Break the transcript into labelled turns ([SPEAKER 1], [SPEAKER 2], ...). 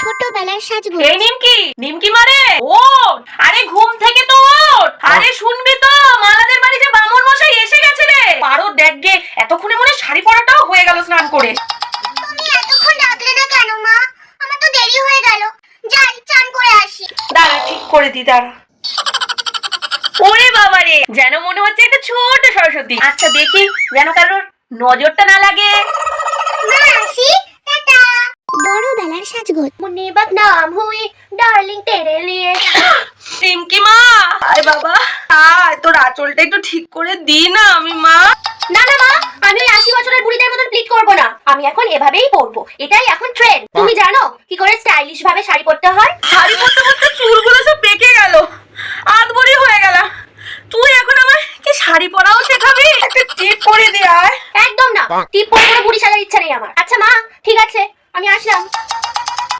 [SPEAKER 1] ছোটবেলার সাজগোজ।
[SPEAKER 2] এই নিমকি, নিমকি মারে ওঠ, আরে ঘুম থেকে তো ওঠ, আরে শুনবি তো মালাদের বাড়ি যে বামন মশাই এসে গেছে রে। পারো দেখ গে, এতক্ষণে মনে শাড়ি পরাটাও হয়ে গেল স্নান করে।
[SPEAKER 1] তুমি এতক্ষণ ডাকলে না কেন মা? আমার তো দেরি হয়ে গেল, যাই চান করে আসি।
[SPEAKER 2] দাঁড়া ঠিক করে দি, দাঁড়া। ওরে বাবা রে, যেন মনে হচ্ছে একটা ছোট সরস্বতী। আচ্ছা দেখি যেন কারোর নজরটা না লাগে।
[SPEAKER 1] মা আসি, টাটা। বড়বেলার সাজগোজ। মুনিবাত নাম হুই ডার্লিং তেরে লিয়ে।
[SPEAKER 2] টিমকি মা, আয় বাবা আয়, তোর আঁচলটা একটু ঠিক করে দি না। আমি মা
[SPEAKER 1] না না মা, আমি 80 বছরের বুড়িদের মতন প্লিট করব না। আমি এখন এভাবেই পরবো, এটাই এখন ট্রেন্ড। তুমি জানো কি করে স্টাইলিশ ভাবে শাড়ি পরতে হয়?
[SPEAKER 2] শাড়ি পরতে পরতে চুলগুলো সব পেকে গেল, আধবড়ি হয়ে গেল। তুই এখন আমার কি শাড়ি পরাও শেখাবি? একটা টিপ পরে দে। আয়
[SPEAKER 1] একদম না, টিপ পরে কোনো বুড়ি সাজার ইচ্ছা নেই আমার। আচ্ছা মা, ঠিক আছে আমি আসলাম।